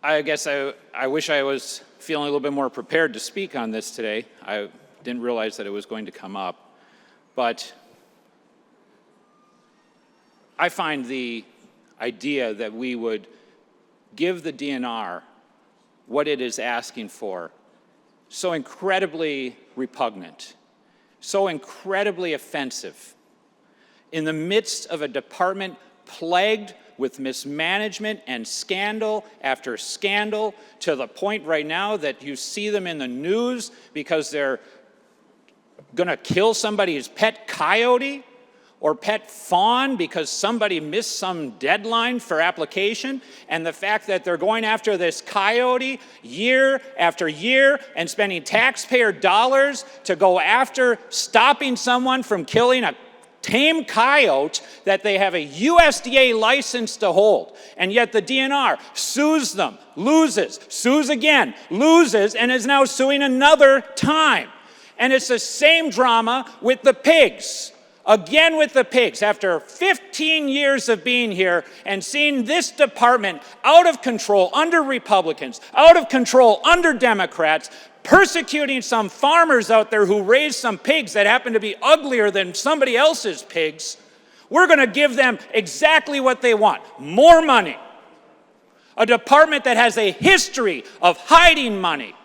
I guess I wish I was feeling a little bit more prepared to speak on this today. I didn't realize that it was going to come up. But I find the idea that we would give the DNR what it is asking for so incredibly repugnant, so incredibly offensive, in the midst of a department plagued with mismanagement and scandal after scandal, to the point right now that you see them in the news because they're going to kill somebody's pet coyote or pet fawn because somebody missed some deadline for application, and the fact that they're going after this coyote year after year and spending taxpayer dollars to go after stopping someone from killing a tame coyote that they have a USDA license to hold. And yet the DNR sues them, loses, sues again, loses, and is now suing another time. And it's the same drama with the pigs. Again with the pigs, after 15 years of being here and seeing this department out of control under Republicans, out of control under Democrats, persecuting some farmers out there who raise some pigs that happen to be uglier than somebody else's pigs, we're going to give them exactly what they want: more money. A department that has a history of hiding money,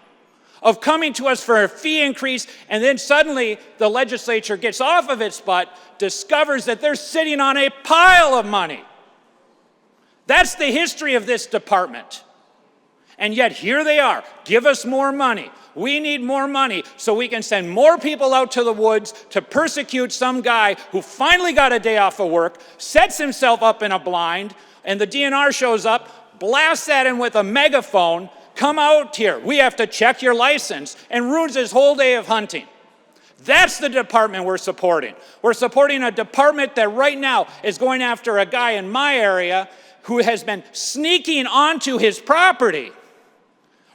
of coming to us for a fee increase, and then suddenly the legislature gets off of its butt, discovers that they're sitting on a pile of money. That's the history of this department. And yet here they are, give us more money. We need more money so we can send more people out to the woods to persecute some guy who finally got a day off of work, sets himself up in a blind, and the DNR shows up, blasts at him with a megaphone, come out here, we have to check your license, and ruins his whole day of hunting. That's the department we're supporting. We're supporting a department that right now is going after a guy in my area who has been sneaking onto his property,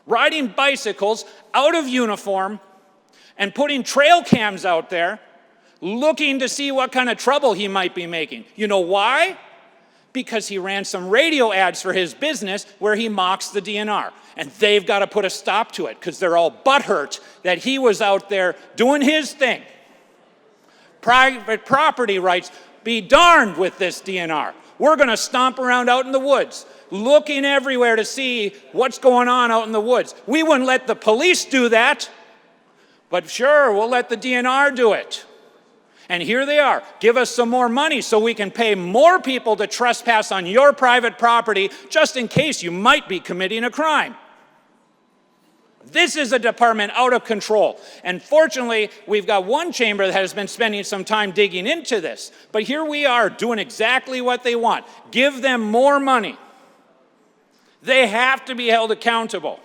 riding bicycles out of uniform and putting trail cams out there, looking to see what kind of trouble he might be making. You know why? Because he ran some radio ads for his business where he mocks the DNR. And they've got to put a stop to it because they're all butthurt that he was out there doing his thing. Private property rights, be darned with this DNR. We're going to stomp around out in the woods, looking everywhere to see what's going on out in the woods. We wouldn't let the police do that, but sure, we'll let the DNR do it. And here they are. Give us some more money so we can pay more people to trespass on your private property just in case you might be committing a crime. This is a department out of control. And fortunately, we've got one chamber that has been spending some time digging into this. But here we are doing exactly what they want. Give them more money. They have to be held accountable.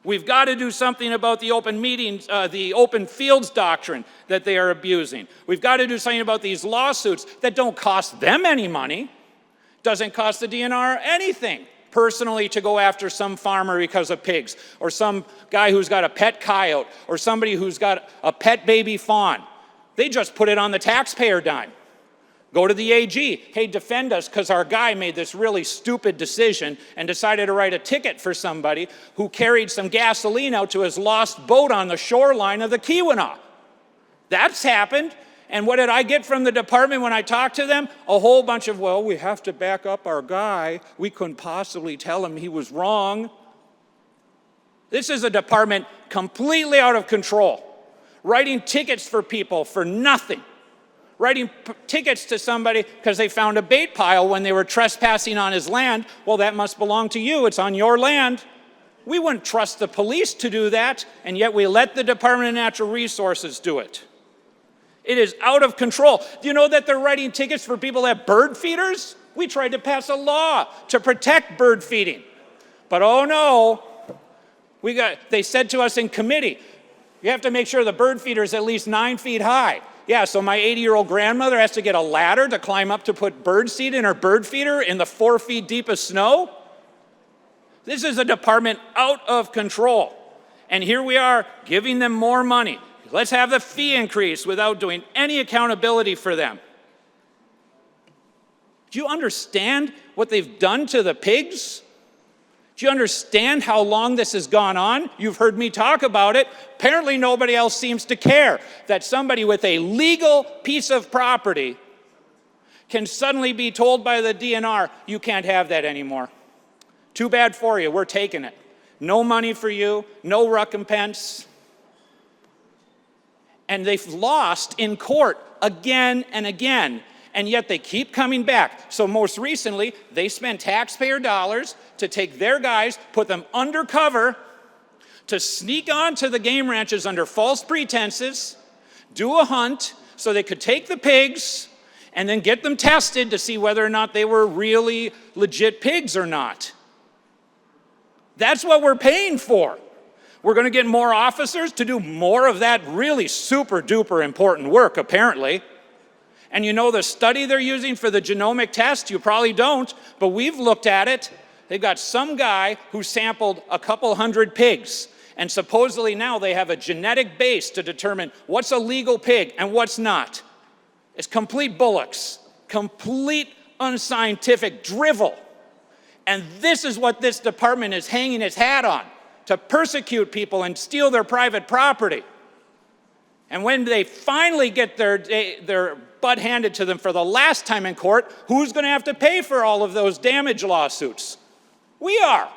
We've got to do something about the open meetings, the open fields doctrine that they are abusing. We've got to do something about these lawsuits that don't cost them any money. Doesn't cost the DNR anything personally to go after some farmer because of pigs, or some guy who's got a pet coyote, or somebody who's got a pet baby fawn. They just put it on the taxpayer dime. Go to the AG, hey, defend us because our guy made this really stupid decision and decided to write a ticket for somebody who carried some gasoline out to his lost boat on the shoreline of the Keweenaw. That's happened. And what did I get from the department when I talked to them? A whole bunch of, well, we have to back up our guy. We couldn't possibly tell him he was wrong. This is a department completely out of control, writing tickets for people for nothing. Writing tickets to somebody because they found a bait pile when they were trespassing on his land. Well, that must belong to you. It's on your land. We wouldn't trust the police to do that, and yet we let the Department of Natural Resources do it. It is out of control. Do you know that they're writing tickets for people that have bird feeders? We tried to pass a law to protect bird feeding. But oh no, they said to us in committee, you have to make sure the bird feeder is at least 9 feet high. Yeah, so my 80-year-old grandmother has to get a ladder to climb up to put bird seed in her bird feeder in the 4 feet deep of snow? This is a department out of control. And here we are giving them more money. Let's have the fee increase without doing any accountability for them. Do you understand what they've done to the pigs? Do you understand how long this has gone on? You've heard me talk about it. Apparently nobody else seems to care that somebody with a legal piece of property can suddenly be told by the DNR, you can't have that anymore. Too bad for you, we're taking it. No money for you, no recompense. And they've lost in court again and again, and yet they keep coming back. So most recently, they spent taxpayer dollars to take their guys, put them undercover, to sneak onto the game ranches under false pretenses, do a hunt so they could take the pigs and then get them tested to see whether or not they were really legit pigs or not. That's what we're paying for. We're going to get more officers to do more of that really super duper important work, apparently. And you know the study they're using for the genomic test? You probably don't, but we've looked at it. They've got some guy who sampled a couple hundred pigs, and supposedly now they have a genetic base to determine what's a legal pig and what's not. It's complete bullocks, complete unscientific drivel. And this is what this department is hanging its hat on, to persecute people and steal their private property. And when they finally get their butt handed to them for the last time in court, who's going to have to pay for all of those damage lawsuits? We are.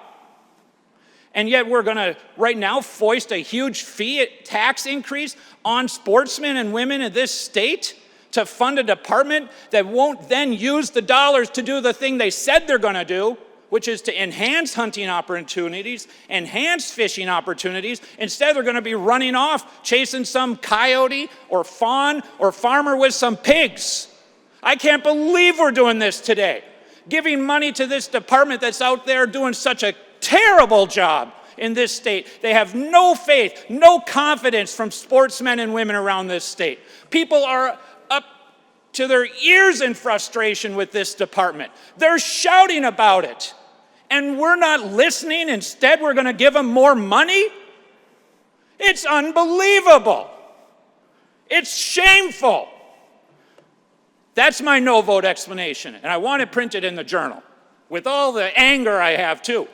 And yet we're going to, right now, foist a huge fee tax increase on sportsmen and women in this state to fund a department that won't then use the dollars to do the thing they said they're going to do, which is to enhance hunting opportunities, enhance fishing opportunities. Instead, they're going to be running off, chasing some coyote or fawn or farmer with some pigs. I can't believe we're doing this today, giving money to this department that's out there doing such a terrible job in this state. They have no faith, no confidence from sportsmen and women around this state. People are up to their ears in frustration with this department. They're shouting about it. And we're not listening. Instead, we're going to give them more money? It's unbelievable. It's shameful. That's my no vote explanation. And I want it printed in the journal with all the anger I have, too.